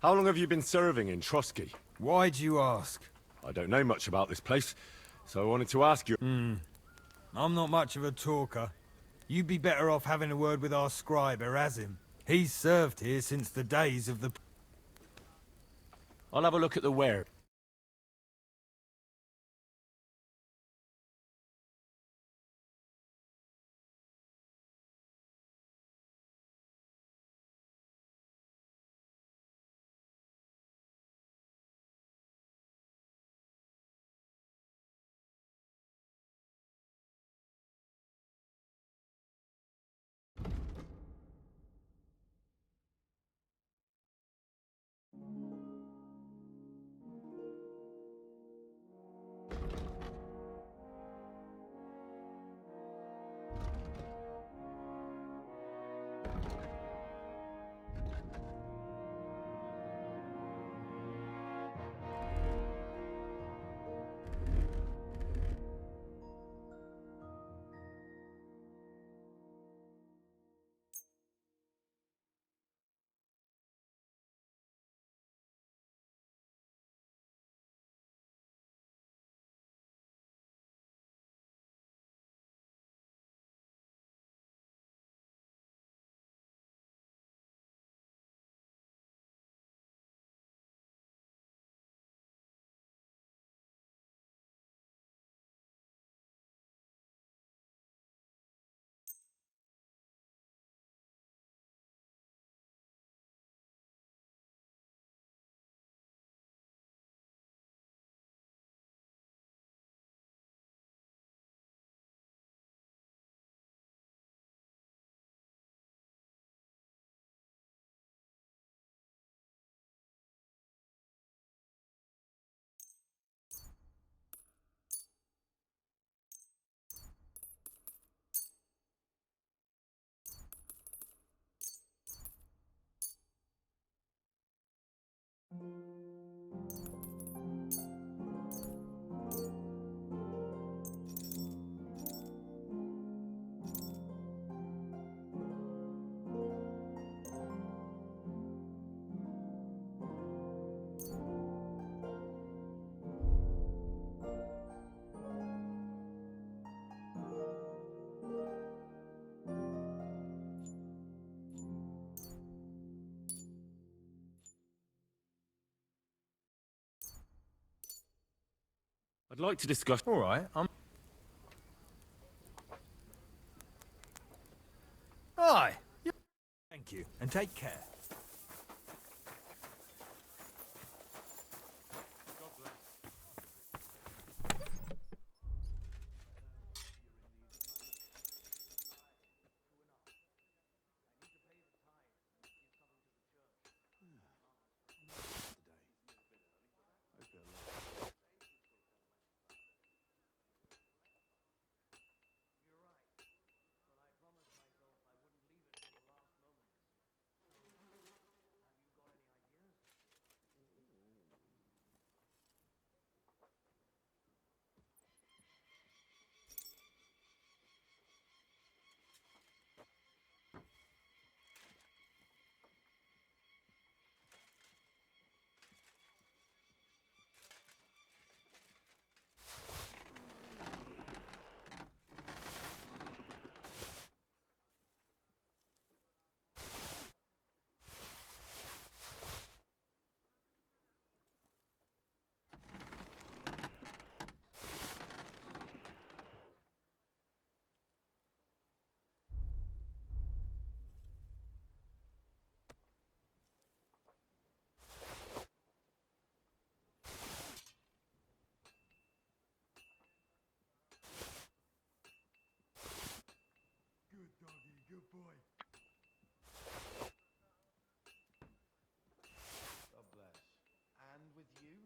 How long have you been serving in Trotsky? Why'd you ask? I don't know much about this place, so I wanted to ask you. I'm not much of a talker. You'd be better off having a word with our scribe, Erasim. He's served here since the days of the... I'll have a look at the where. I'd like to discuss. All right, Aye. Thank you, and take care. Good doggy, good boy. God bless. And with you?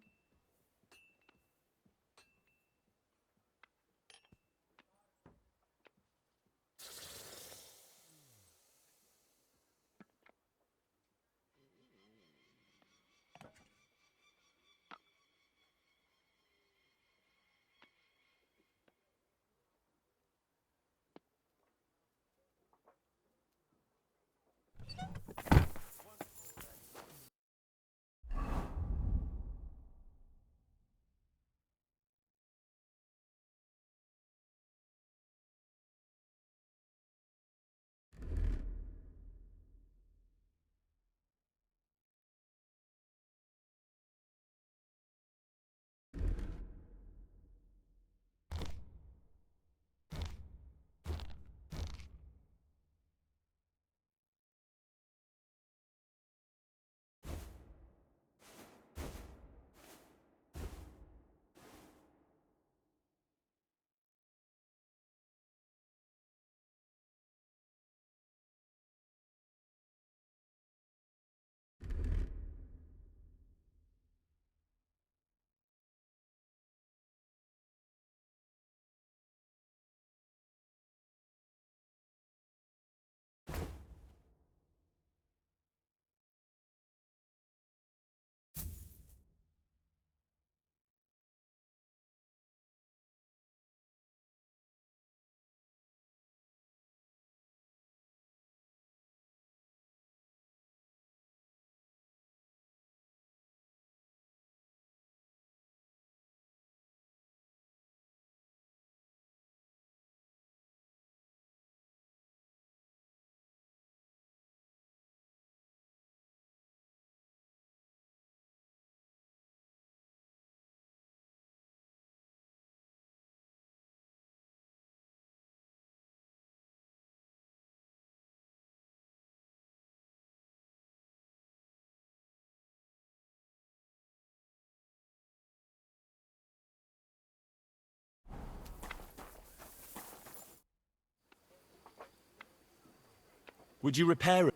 Would you repair it?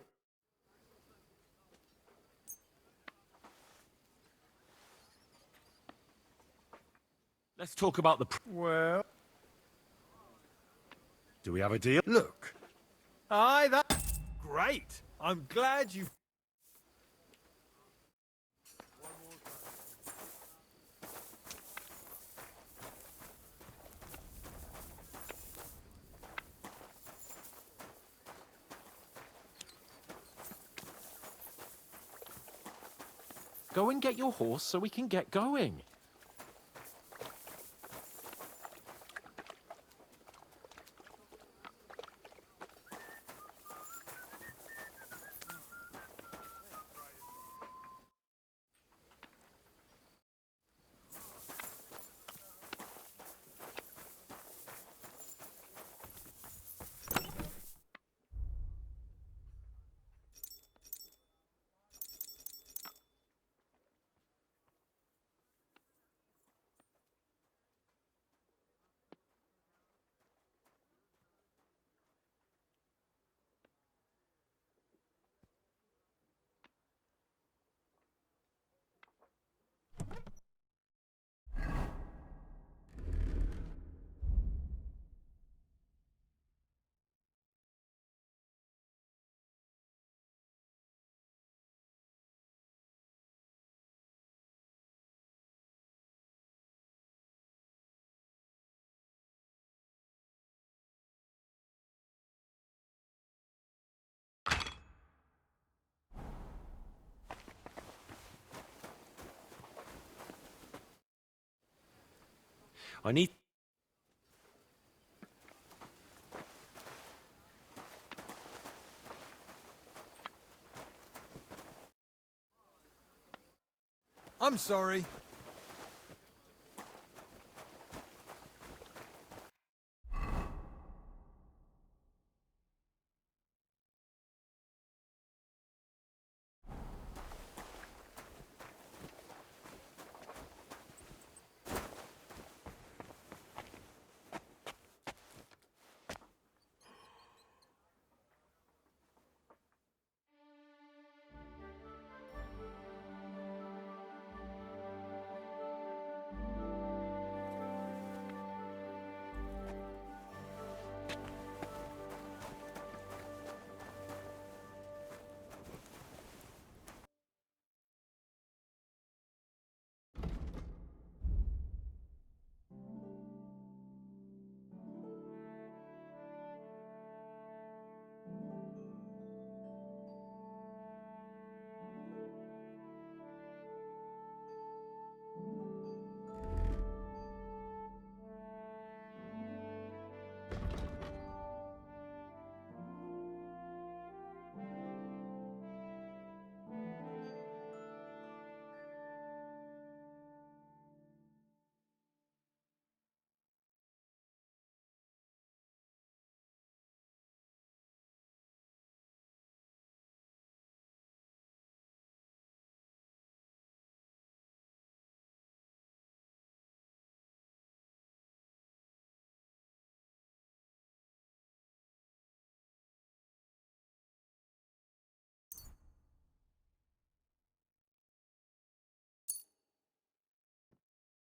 Let's talk about the... Well, Do we have a deal? look. Aye, that... Great. I'm glad you... Go and get your horse so we can get going. I need... I'm sorry.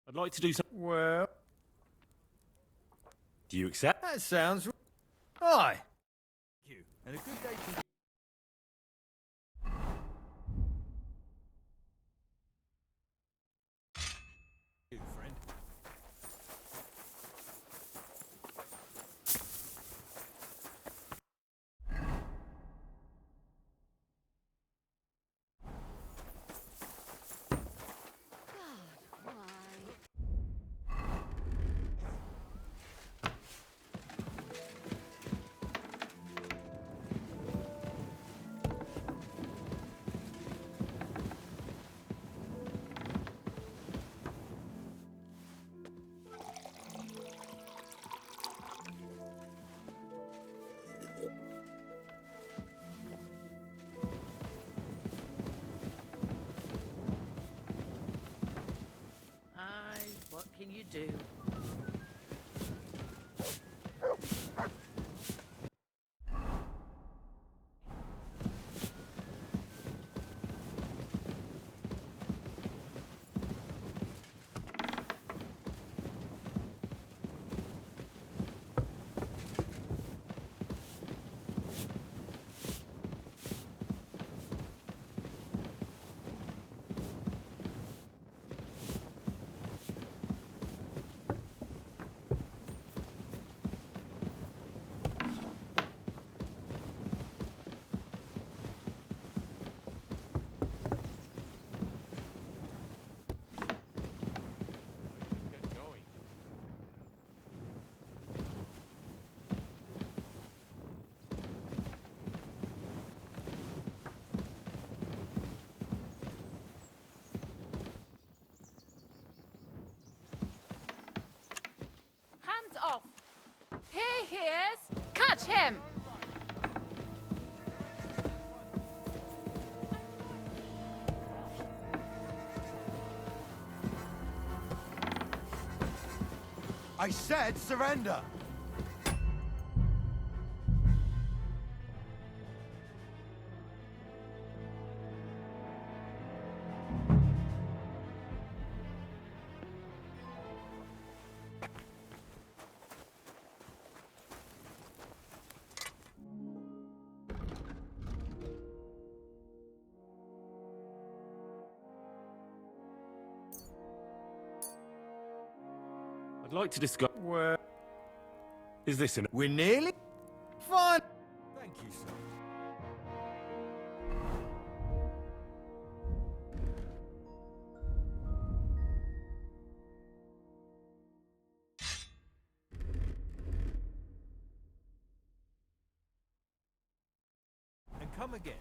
I'd like to do some... Well, Do you accept? that sounds... Aye. Thank you. And a good day to you, friend. Aye, what can you do? hears? Catch him! I said surrender! I'd like to discuss... Well, Is this an... we're nearly... Fine. Thank you, sir. And come again.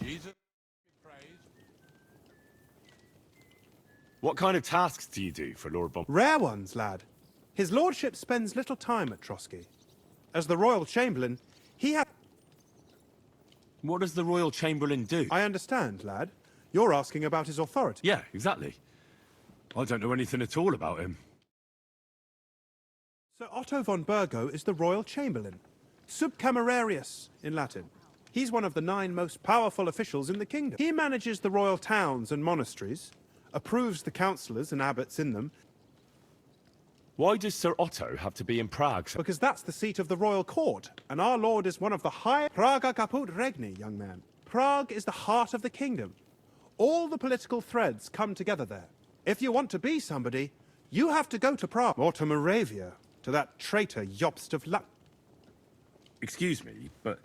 Jesus be praised. What kind of tasks do you do for Lord Bon... Rare ones, lad. His lordship spends little time at Trotsky. As the Royal Chamberlain, he has... What does the Royal Chamberlain do? I understand, lad. You're asking about his authority. Yeah, exactly. I don't know anything at all about him. Sir Otto von Burgo is the Royal Chamberlain. Subcamerarius, in Latin. He's one of the 9 most powerful officials in the kingdom. He manages the royal towns and monasteries, approves the councillors and abbots in them, Why does Sir Otto have to be in Prague? because that's the seat of the royal court, and our lord is one of the high... Praga caput regni, young man. Prague is the heart of the kingdom. All the political threads come together there. If you want to be somebody, you have to go to Prague, or to Moravia, to that traitor Jobst of Excuse me, but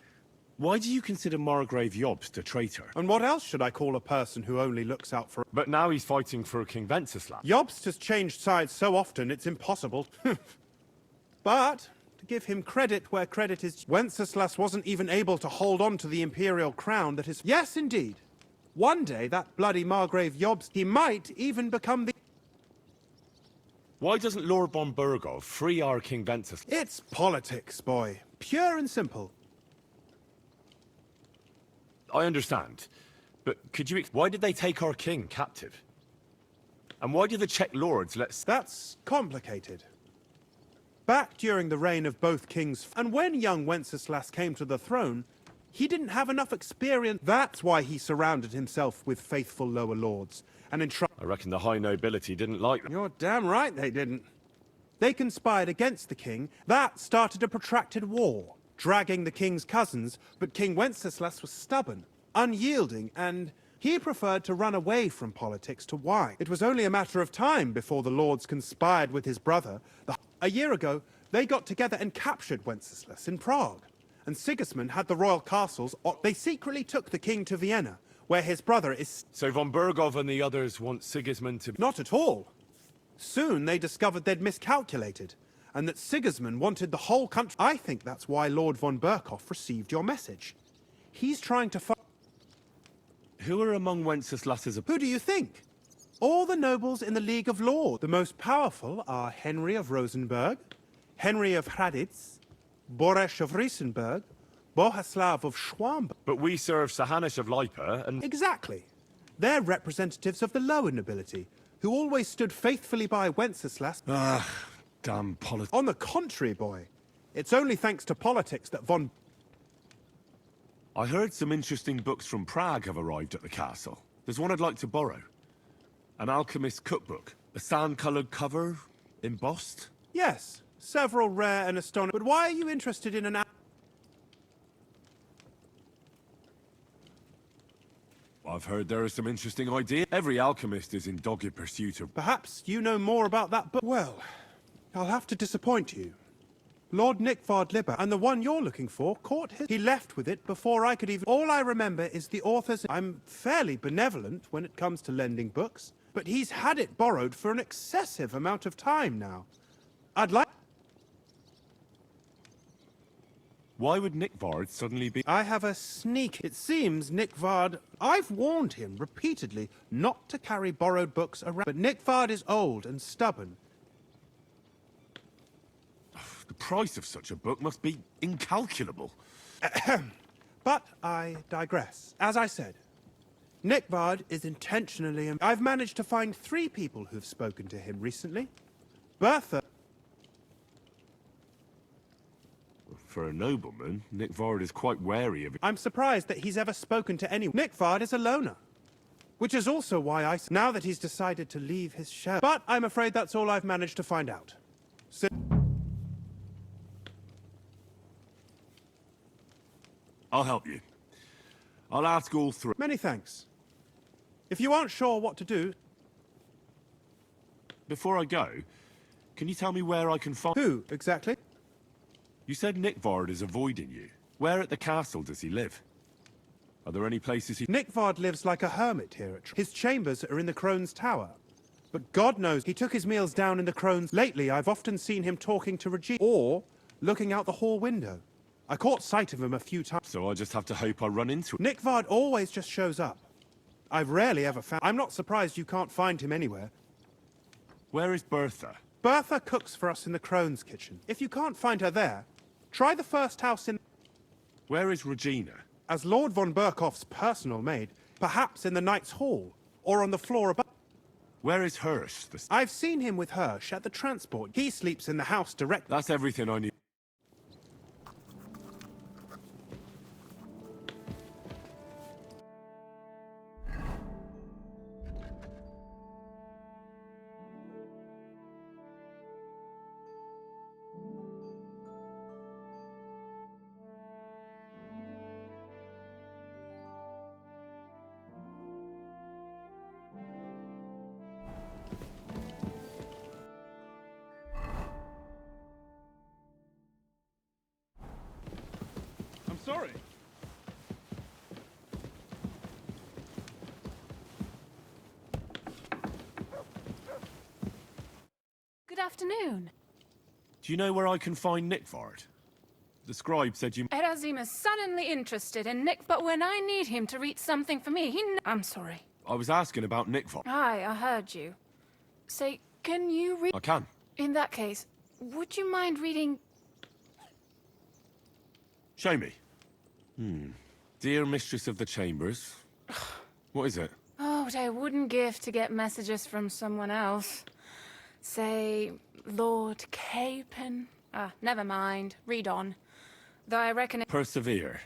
why do you consider Margrave Jobst a traitor? And what else should I call a person who only looks out for... But now he's fighting for King Wenceslas. Jobst has changed sides so often it's impossible. But, to give him credit where credit is... Wenceslas wasn't even able to hold on to the imperial crown that is... Yes, indeed. One day, that bloody Margrave Jobst, he might even become the... Why doesn't Lord von Burgov free our King Wenceslas? It's politics, boy. Pure and simple. I understand, but could you... Why did they take our king captive? And why did the Czech lords let... That's complicated. Back during the reign of both kings, and when young Wenceslas came to the throne, he didn't have enough experience. That's why he surrounded himself with faithful lower lords, and entrusted... I reckon the high nobility didn't like them. You're damn right they didn't. They conspired against the king. That started a protracted war, dragging the king's cousins, but King Wenceslas was stubborn, unyielding, and he preferred to run away from politics to why. It was only a matter of time before the lords conspired with his brother. A year ago, they got together and captured Wenceslas in Prague. And Sigismund had the royal castles. They secretly took the king to Vienna, where his brother is... So von Burgov and the others want Sigismund to... Not at all. Soon they discovered they'd miscalculated, and that Sigismund wanted the whole country. I think that's why Lord von Burkhoff received your message. He's trying to find... Who are among Wenceslas's... Who do you think? All the nobles in the League of Lords. The most powerful are Henry of Rosenberg, Henry of Hraditz, Boresh of Riesenberg, Bohuslav of Schwamberg. But we serve Sahanis of Lipa and... Exactly. They're representatives of the lower nobility, who always stood faithfully by Wenceslas. Ah, damn politics. On the contrary, boy, it's only thanks to politics that von... I heard some interesting books from Prague have arrived at the castle. There's one I'd like to borrow. An alchemist's cookbook. A sand-coloured cover, embossed. Yes, several rare and astonishing... But why are you interested in an... I've heard there are some interesting ideas. Every alchemist is in dogged pursuit of... Perhaps you know more about that book. Well, I'll have to disappoint you. Lord Nickvard Libber, and the one you're looking for, caught his... He left with it before I could even... All I remember is the author's... I'm fairly benevolent when it comes to lending books, but he's had it borrowed for an excessive amount of time now. I'd like... Why would Nick Vard suddenly be... I have a sneak. It seems Nick Vard... I've warned him repeatedly not to carry borrowed books around. But Nick Vard is old and stubborn. The price of such a book must be incalculable. But I digress. As I said, Nick Vard is intentionally... I've managed to find 3 people who've spoken to him recently. Bertha... For a nobleman, Nick Vard is quite wary of it. I'm surprised that he's ever spoken to anyone. Nick Vard is a loner. Which is also why now that he's decided to leave his shell. But I'm afraid that's all I've managed to find out. So I'll help you. I'll ask all 3. many thanks. If you aren't sure what to do... Before I go, can you tell me where I can find... Who, exactly? You said Nick Vard is avoiding you. Where at the castle does he live? Are there any places he... Nick Vard lives like a hermit here at his chambers are in the Crone's Tower. But God knows he took his meals down in the Crone's... Lately, I've often seen him talking to Regina, or looking out the hall window. I caught sight of him a few times. So I just have to hope I run into him. Nick Vard always just shows up. I've rarely ever found... I'm not surprised you can't find him anywhere. Where is Bertha? Bertha cooks for us in the Crone's kitchen. If you can't find her there, try the first house in... Where is Regina? As Lord von Berkoff's personal maid, perhaps in the Knight's Hall, or on the floor above. Where is Hirsch? I've seen him with Hirsch at the transport. He sleeps in the house direct. That's everything I need. I'm sorry. Good afternoon. Do you know where I can find Nick Vard? The scribe said you... Erazim is suddenly interested in Nick, but when I need him to read something for me, I'm sorry. I was asking about Nick Vard. Aye, I heard you. Say, can you read... I can. In that case, would you mind reading... Show me. Dear Mistress of the Chambers. What is it? Oh, what I wouldn't give to get messages from someone else. Say, Lord Capon. Never mind. Read on. Though I reckon it... Persevere.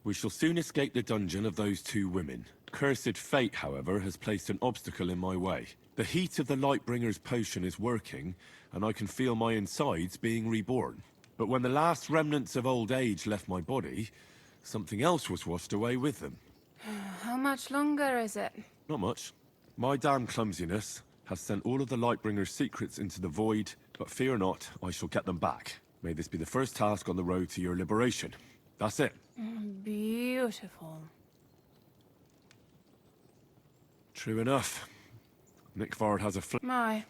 We shall soon escape the dungeon of those 2 women. Cursed fate, however, has placed an obstacle in my way. The heat of the Lightbringer's potion is working, and I can feel my insides being reborn. But when the last remnants of old age left my body, something else was washed away with them. How much longer is it? Not much. My damn clumsiness has sent all of the Lightbringer's secrets into the void, but fear not, I shall get them back. May this be the first task on the road to your liberation. That's it. Beautiful. True enough. Nick Vard has a My,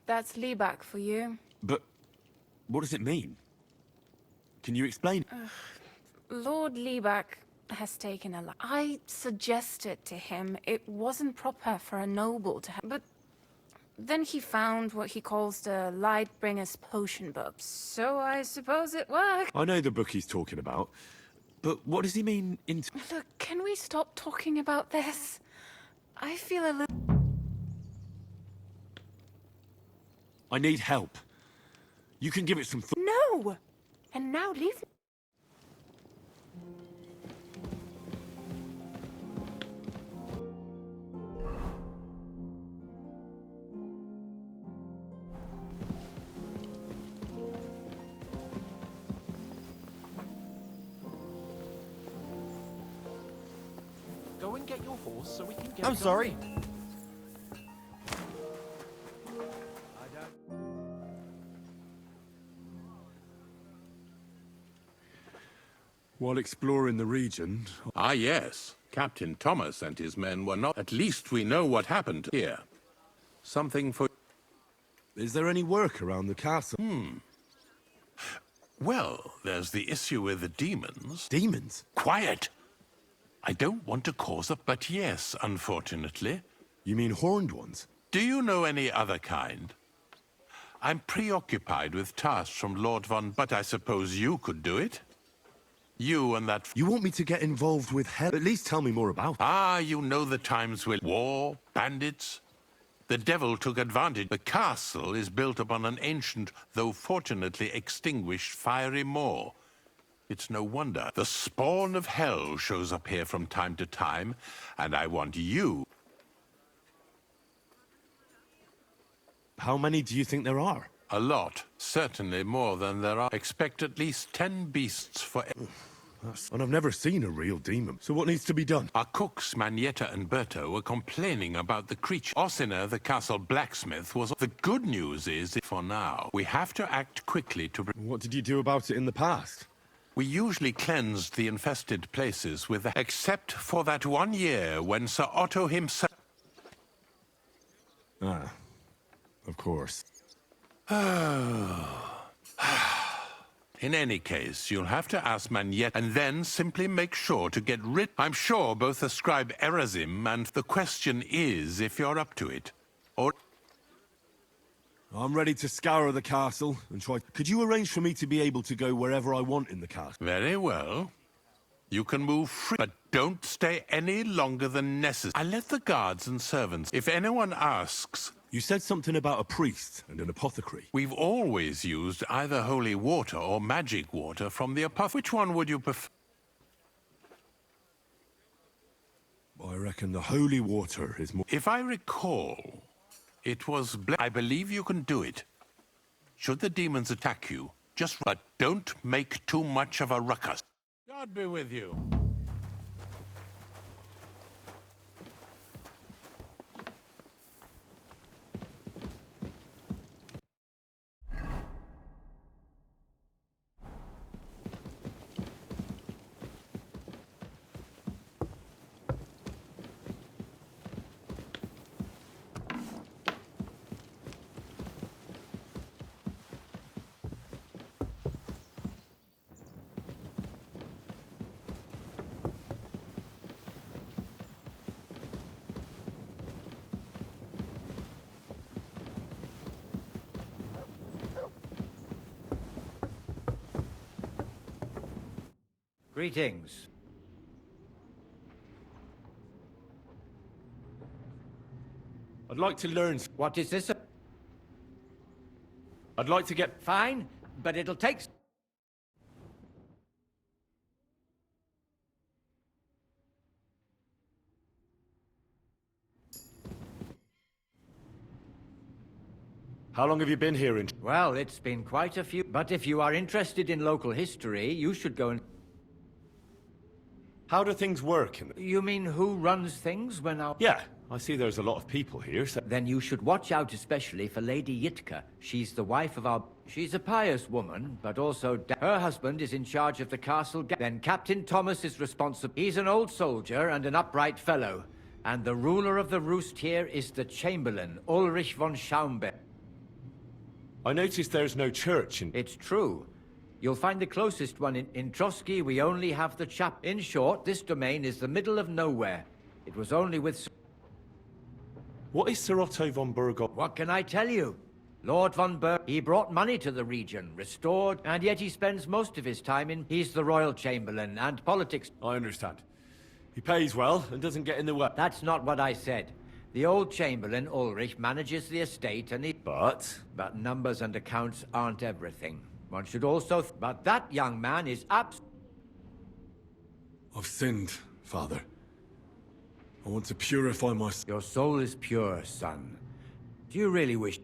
that's Liebach for you. But what does it mean? Can you explain? Lord Liebach has taken a life. I suggested to him it wasn't proper for a noble to have, but then he found what he calls the Lightbringer's potion book. So I suppose it worked. I know the book he's talking about, but what does he mean in... Look, can we stop talking about this? I feel a little... I need help. You can give it some thought. No! And now leave... Go and get your horse so we can get I'm sorry. While exploring the region... Ah, yes. Captain Thomas and his men were not... At least we know what happened here. Something for... Is there any work around the castle? Well, there's the issue with the demons. Demons? Quiet! I don't want to cause a... But yes, unfortunately. You mean horned ones? Do you know any other kind? I'm preoccupied with tasks from Lord Von... But I suppose you could do it? You and that... You want me to get involved with hell? At least tell me more about it. Ah, you know the times with war, bandits. The devil took advantage. The castle is built upon an ancient, though fortunately extinguished, fiery moor. It's no wonder. The spawn of hell shows up here from time to time, and I want you... How many do you think there are? A lot. Certainly more than there are. Expect at least 10 beasts for... And I've never seen a real demon. So what needs to be done? Our cooks, Manietta and Berto, were complaining about the creature. Ossina, the castle blacksmith, was... The good news is, for now, we have to act quickly to... What did you do about it in the past? We usually cleansed the infested places with... Except for that one year when Sir Otto himself... Ah, of course. In any case, you'll have to ask Manietta and then simply make sure to get rid... I'm sure both ascribe Erasim, and the question is if you're up to it. Or... I'm ready to scour the castle and try... Could you arrange for me to be able to go wherever I want in the castle? Very well. You can move free, but don't stay any longer than necessary. I let the guards and servants... If anyone asks... You said something about a priest and an apothecary. We've always used either holy water or magic water from the apothecary. Which one would you prefer? I reckon the holy water is more... If I recall, it was... I believe you can do it. Should the demons attack you, just... But don't make too much of a ruckus. God be with you. Greetings. I'd like to learn... What is this? I'd like to get... Fine, but it'll take... How long have you been here in... Well, it's been quite a few... But if you are interested in local history, you should go and... How do things work in... You mean who runs things when our... Yeah, I see there's a lot of people here, so... Then you should watch out especially for Lady Yitka. She's the wife of our... She's a pious woman, but also... Her husband is in charge of the castle... Then Captain Thomas is responsible... He's an old soldier and an upright fellow. And the ruler of the roost here is the Chamberlain, Ulrich von Schaumburg. I noticed there's no church in... It's true. You'll find the closest one in Trotsky. We only have the chap. In short, this domain is the middle of nowhere. It was only with... What is Sir Otto von Burgos? What can I tell you? Lord von Berg, he brought money to the region, restored, and yet he spends most of his time in... He's the royal chamberlain, and politics... I understand. He pays well and doesn't get in the way. That's not what I said. The old chamberlain, Ulrich, manages the estate and he... But numbers and accounts aren't everything. One should also... But that young man is I've sinned, Father. I want to purify myself. Your soul is pure, son. Do you really wish...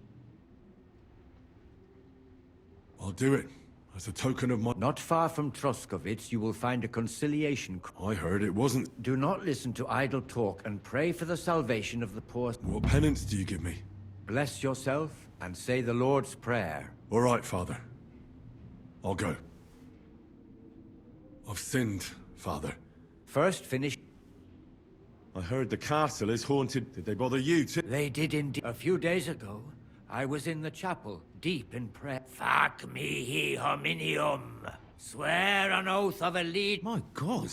I'll do it, as a token of my... Not far from Troskovitz, you will find a conciliation... I heard it wasn't... Do not listen to idle talk and pray for the salvation of the poor. What penance do you give me? Bless yourself and say the Lord's Prayer. All right, Father. I'll go. I've sinned, Father. First finish... I heard the castle is haunted. Did they bother you too? They did indeed. A few days ago, I was in the chapel, deep in prayer. Fac mihi hominium. Swear an oath of allegiance. My God.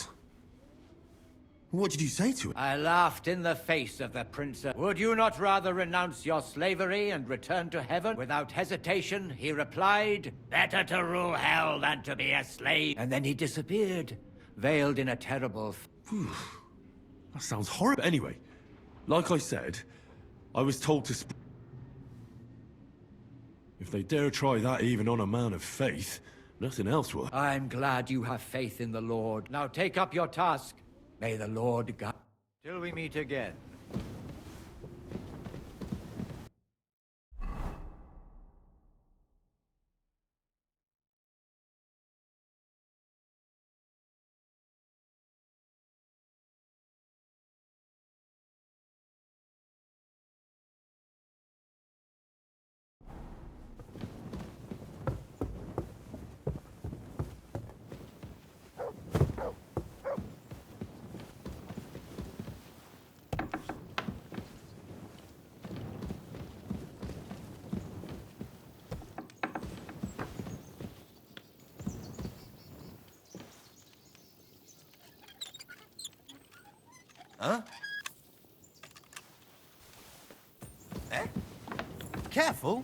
What did you say to it? I laughed in the face of the princess. Would you not rather renounce your slavery and return to heaven? Without hesitation, he replied, better to rule hell than to be a slave. And then he disappeared, veiled in a terrible... That sounds horrible. Anyway, like I said, I was told to if they dare try that even on a man of faith, nothing else will. I'm glad you have faith in the Lord. Now take up your task. May the Lord guide. Till we meet again. Huh? Eh? Careful.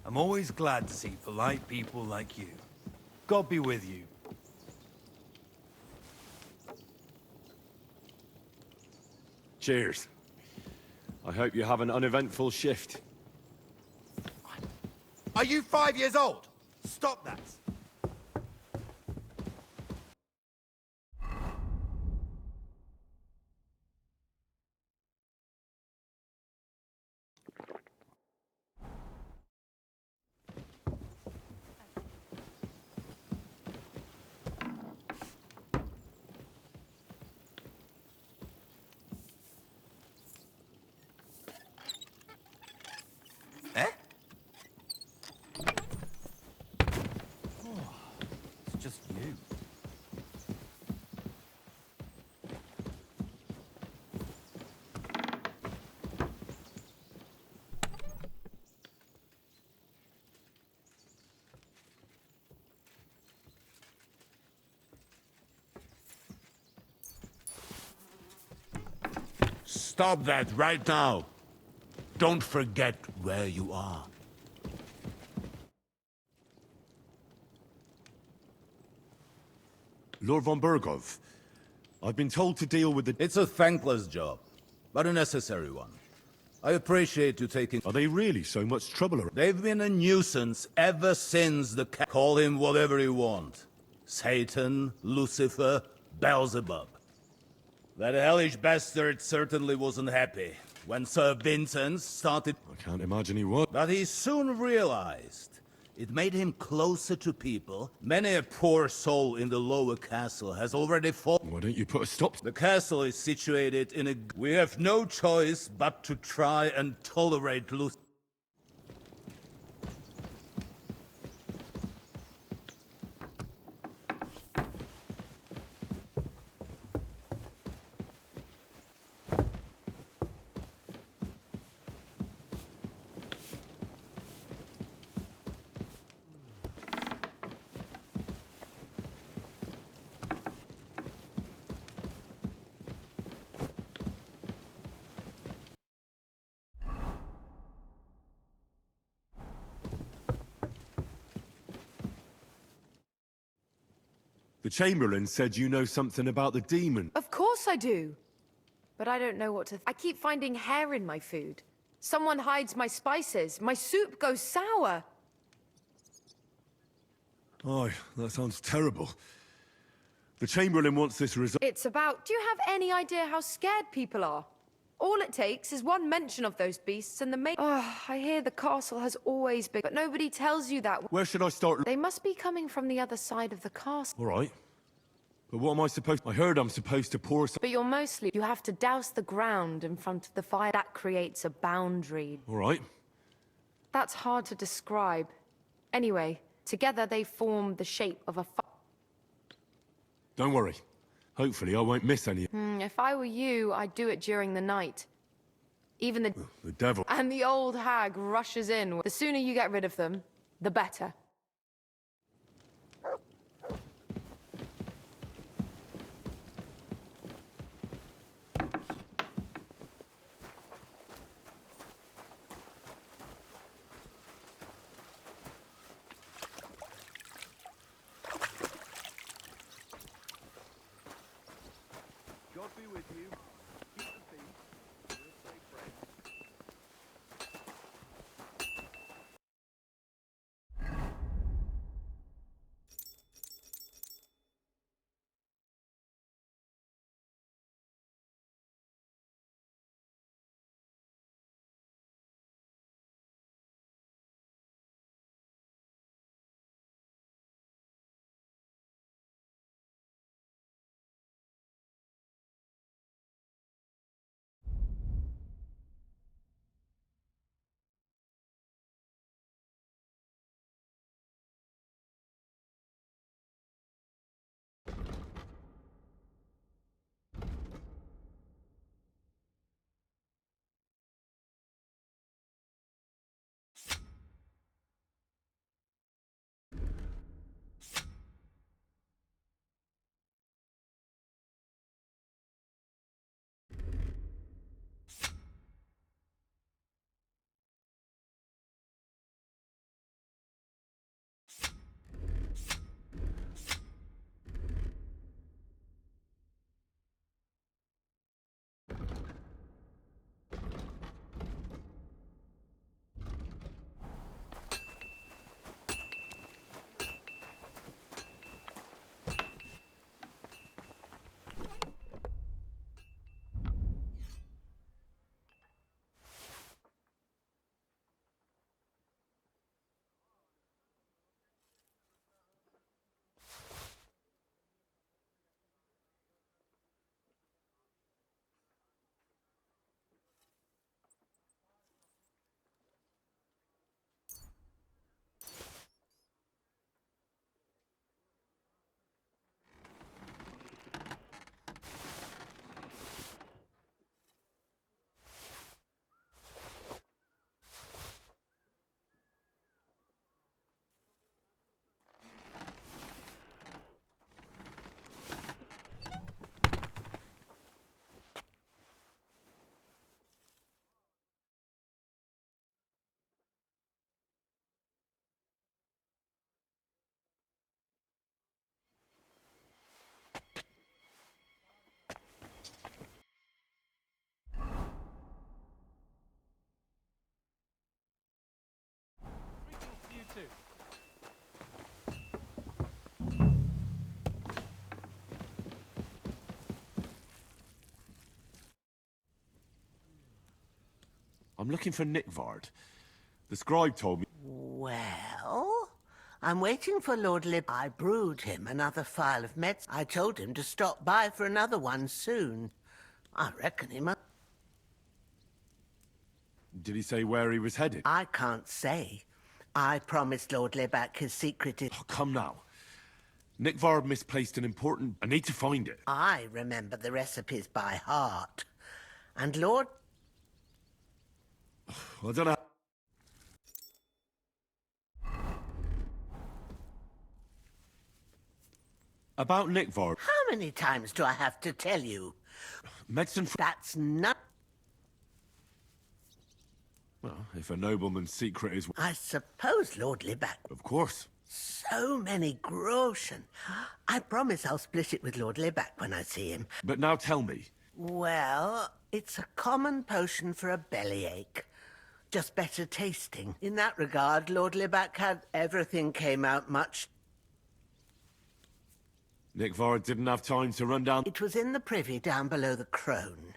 I'm always glad to see polite people like you. God be with you. Cheers. I hope you have an uneventful shift. Are you 5 years old? Stop that. Eh? Oh, it's just you. Stop that right now. Don't forget where you are. Lord von Burgov, I've been told to deal with the... It's a thankless job, but a necessary one. I appreciate you taking... Are they really so much trouble? They've been a nuisance ever since the Call him whatever you want. Satan, Lucifer, Beelzebub. That hellish bastard certainly wasn't happy. when Sir Vincent started. I can't imagine he would. But he soon realized it made him closer to people. Many a poor soul in the lower castle has already fallen. Why don't you put a stop? The castle is situated in a... We have no choice but to try and tolerate loose... The Chamberlain said you know something about the demon. Of course I do. But I don't know what to... I keep finding hair in my food. Someone hides my spices. My soup goes sour. Oh, that sounds terrible. The Chamberlain wants this result. It's about... Do you have any idea how scared people are? All it takes is one mention of those beasts and the main... Oh, I hear the castle has always been... But nobody tells you that. Where should I start? They must be coming from the other side of the castle. All right. But what am I supposed... I heard I'm supposed to pour some... But you're mostly... You have to douse the ground in front of the fire. That creates a boundary. All right. That's hard to describe. Anyway, together they form the shape of a Don't worry. Hopefully I won't miss any. If I were you, I'd do it during the night. Even The devil. And the old hag rushes in. The sooner you get rid of them, the better. God be with you. I'm looking for Nickvard. The scribe told me... Well, I'm waiting for Lord Lib. I brewed him another phial of meds. I told him to stop by for another one soon. I reckon he must... Did he say where he was headed? I can't say. I promised Lord Libac his secret is... Oh, come now. Nickvard misplaced an important... I need to find it. I remember the recipes by heart. And Lord... I don't know... About Nickvard. How many times do I have to tell you? Medicine... That's not... Well, if a nobleman's secret is... I suppose Lord Libac... Of course. So many groschen. I promise I'll split it with Lord Libac when I see him. But now tell me. Well, it's a common potion for a bellyache. Just better tasting. In that regard, Lord Libac had... Everything came out much... Nickvard didn't have time to run down... It was in the privy down below the crone.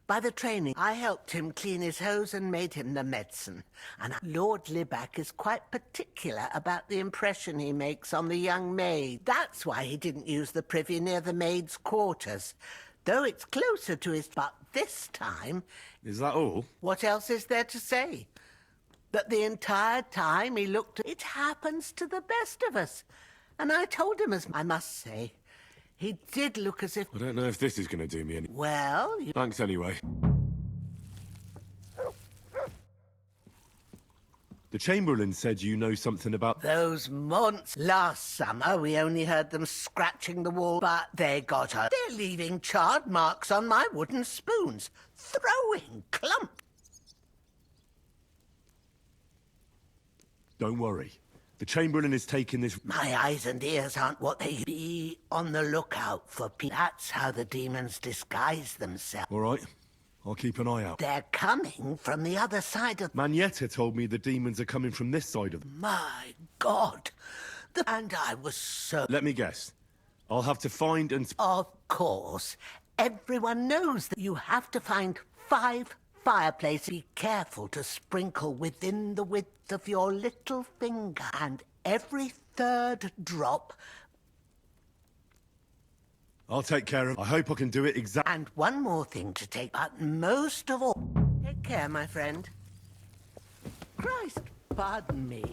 By the training, I helped him clean his hose and made him the medicine. And Lord Libac is quite particular about the impression he makes on the young maid. That's why he didn't use the privy near the maid's quarters. Though it's closer to his... But this time... Is that all? What else is there to say? That the entire time he looked... It happens to the best of us. And I told him as... I must say... He did look as if... I don't know if this is going to do me any... Well, you... Thanks anyway. The Chamberlain said you know something about... Those months. Last summer, we only heard them scratching the wall, but they got her. They're leaving charred marks on my wooden spoons. Throwing clumps. Don't worry. The Chamberlain is taking this... My eyes and ears aren't what they... Be on the lookout for people. That's how the demons disguise themselves. All right. I'll keep an eye out. They're coming from the other side of... Manietta told me the demons are coming from this side of... My God. And I was so... Let me guess. I'll have to find and... Of course. Everyone knows that you have to find 5 fireplaces. Be careful to sprinkle within the width of your little finger, and every 3rd drop... I'll take care of... I hope I can do it exactly... And one more thing to take, but most of all... Take care, my friend. Christ, pardon me.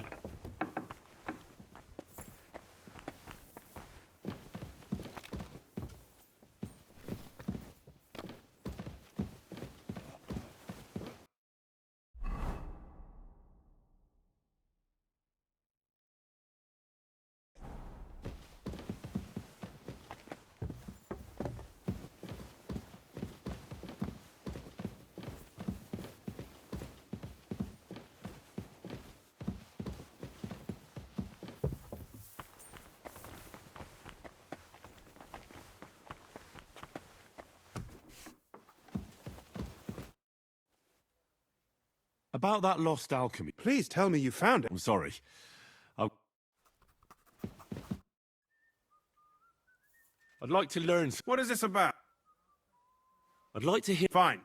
About that lost alchemy... Please tell me you found it. I'm sorry. I'd like to learn... What is this about? I'd like to hear... Fine.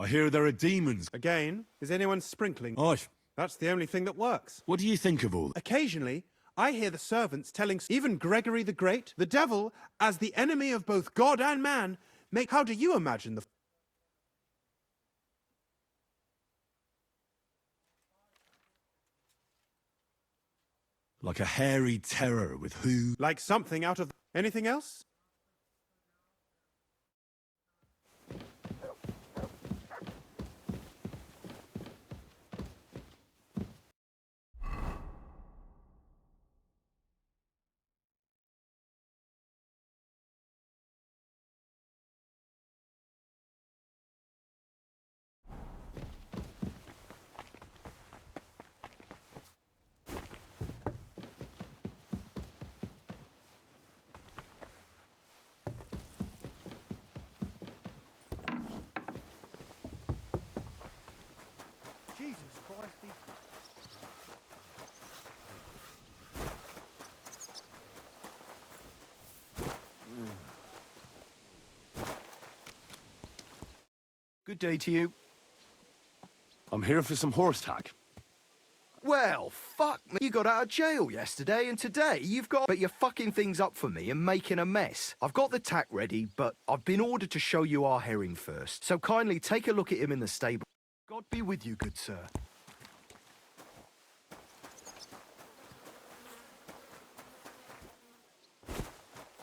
I hear there are demons. Again, is anyone sprinkling? Aye. That's the only thing that works. What do you think of all that? Occasionally, I hear the servants telling even Gregory the Great, the devil, as the enemy of both God and man, make... How do you imagine the... Like a hairy terror with who... Like something out of... Anything else? Good day to you. I'm here for some horse tack. Well, fuck me. You got out of jail yesterday, and today you've got... But you're fucking things up for me and making a mess. I've got the tack ready, but I've been ordered to show you our herring first. So kindly take a look at him in the stable. God be with you, good sir.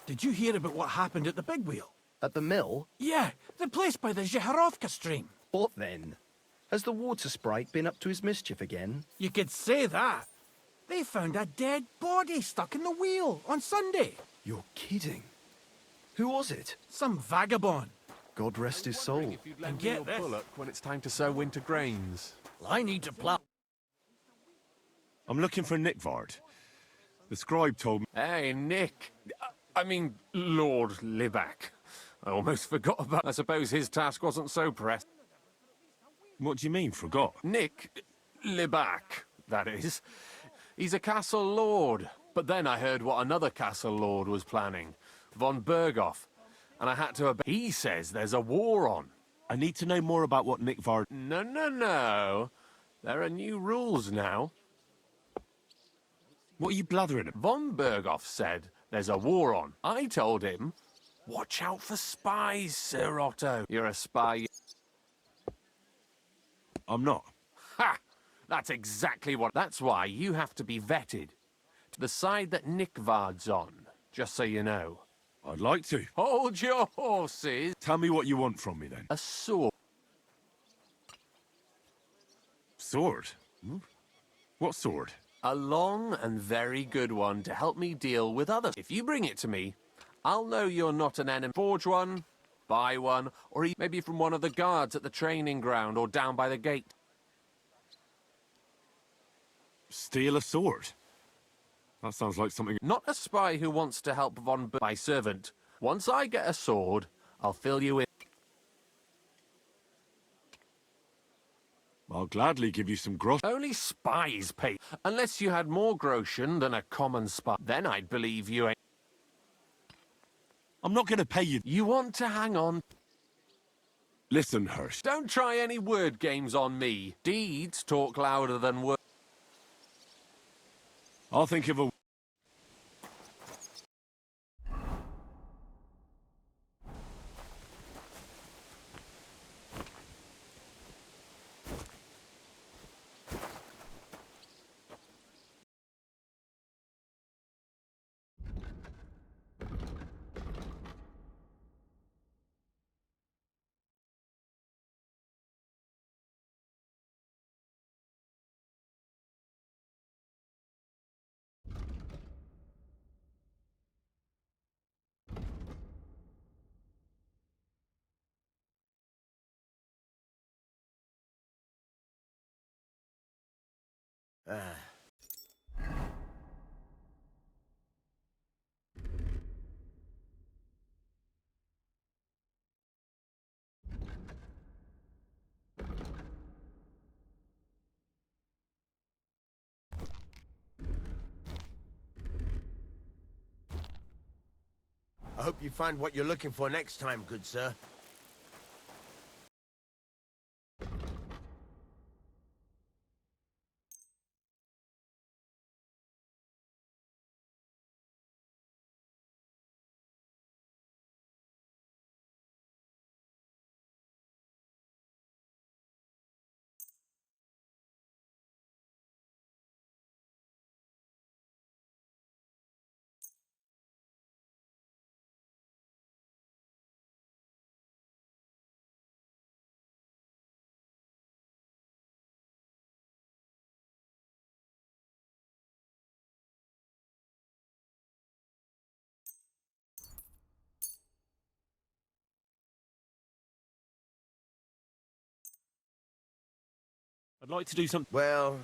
Did you hear about what happened at the Big Wheel? At the mill? Yeah, the place by the Zheharovka stream. What then? Has the water sprite been up to his mischief again? You could say that. They found a dead body stuck in the wheel on Sunday. You're kidding. Who was it? Some vagabond. God rest his soul. And get this. Bullock when it's time to sow winter grains. I need to plough. I'm looking for Nick Vard. The scribe told me... Hey, Nick. I mean, Lord Liback. I almost forgot about... I suppose his task wasn't so pressed. What do you mean, forgot? Nick Liback, that is. He's a castle lord. But then I heard what another castle lord was planning. Von Berghoff. And I had to obey. He says there's a war on. I need to know more about what Nick Vard... No. There are new rules now. What are you blathering at? Von Berghoff said there's a war on. I told him, watch out for spies, Sir Otto. You're a spy. I'm not. Ha! That's exactly what... That's why you have to be vetted. To the side that Nick Vard's on, just so you know. I'd like to. Hold your horses. Tell me what you want from me, then. A sword. Sword? What sword? A long and very good one to help me deal with others. If you bring it to me, I'll know you're not an enemy. Forge one, buy one, or maybe from one of the guards at the training ground or down by the gate. Steal a sword? That sounds like something... Not a spy who wants to help my servant. Once I get a sword, I'll fill you in. I'll gladly give you some grosh. Only spies pay. Unless you had more groschen than a common spy. Then I'd believe you ain't. I'm not going to pay you. You want to hang on? Listen, Hirsch. Don't try any word games on me. Deeds talk louder than words. I'll think of a... I hope you find what you're looking for next time, good sir. I'd like to do something... Well...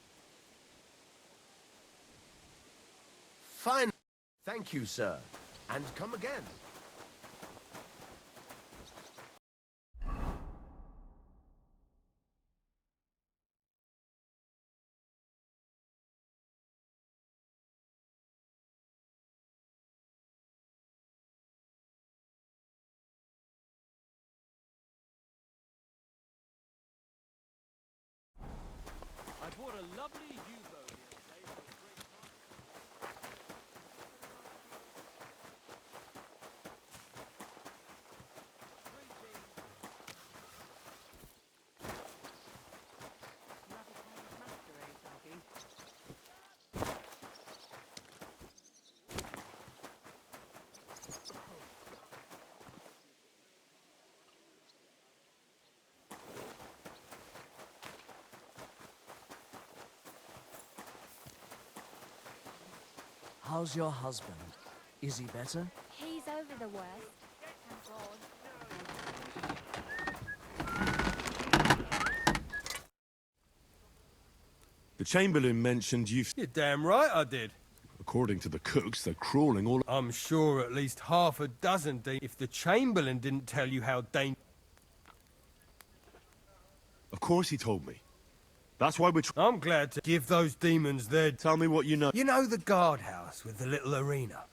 Fine. Thank you, sir. And come again. Lovely U-boat here today for a great How's your husband? Is he better? He's over the worst. Thank God. The Chamberlain mentioned you've... You're damn right I did. According to the cooks, they're crawling all... I'm sure at least half a dozen if the Chamberlain didn't tell you how dangerous... Of course he told me. That's why we're... I'm glad to give those demons their... Tell me what you know. You know the guardhouse with the little arena?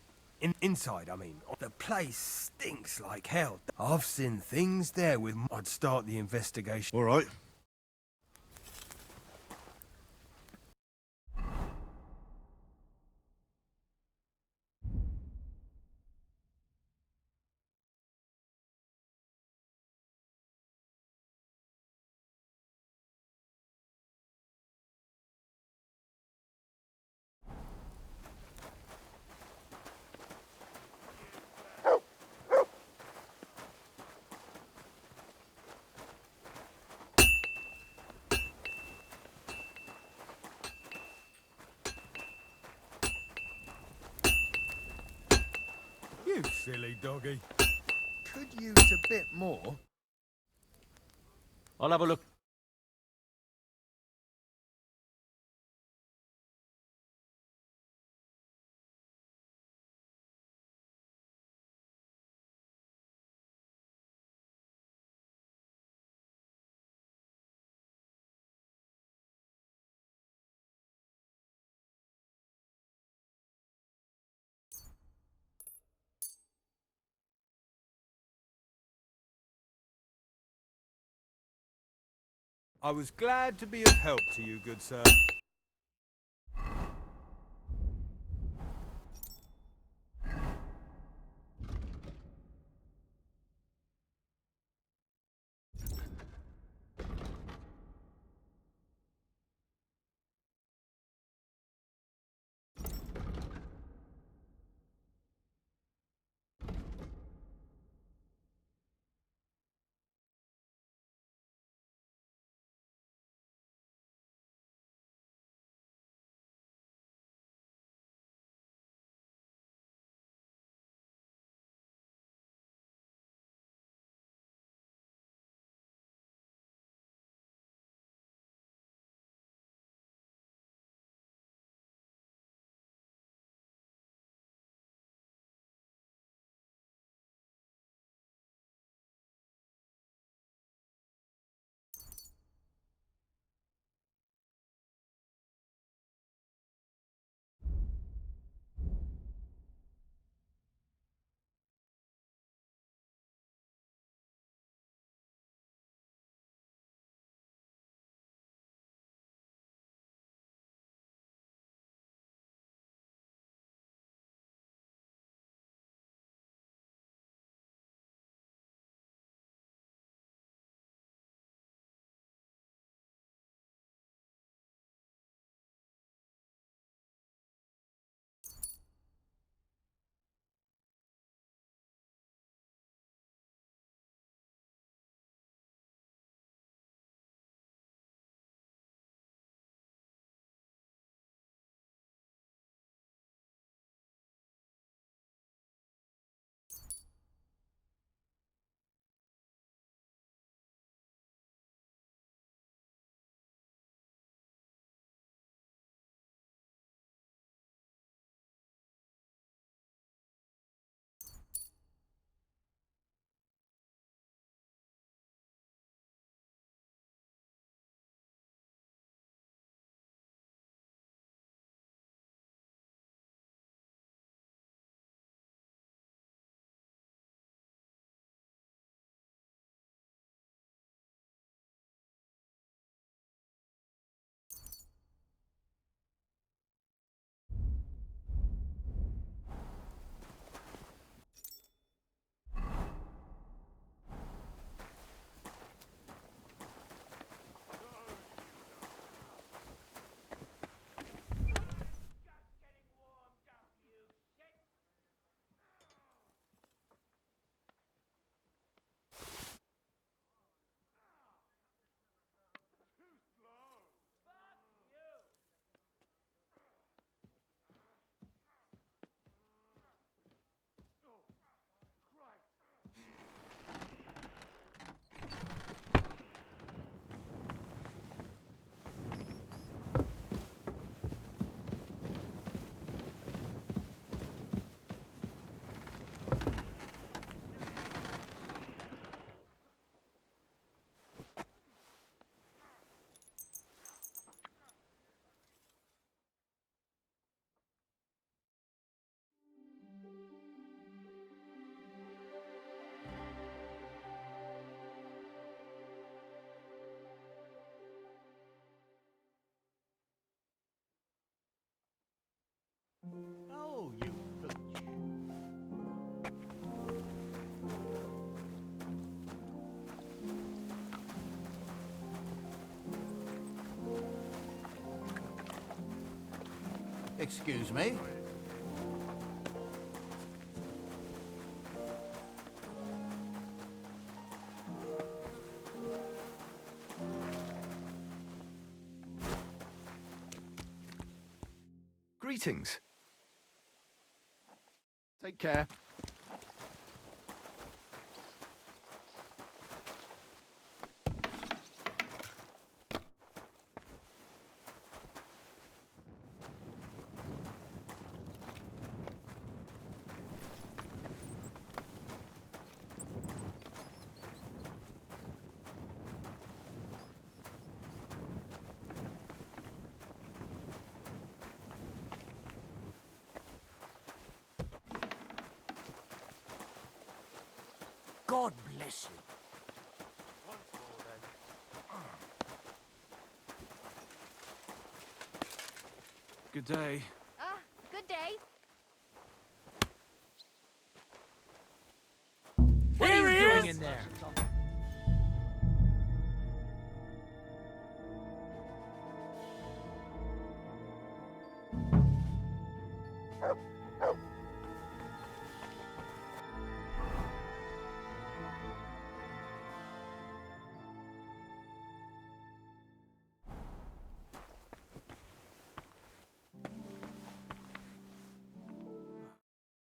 Inside, I mean. The place stinks like hell. I've seen things there with... I'd start the investigation. All right. You silly doggy. Could use a bit more. I'll have a look. I was glad to be of help to you, good sir. Excuse me. Greetings. Take care. God bless you. Good day.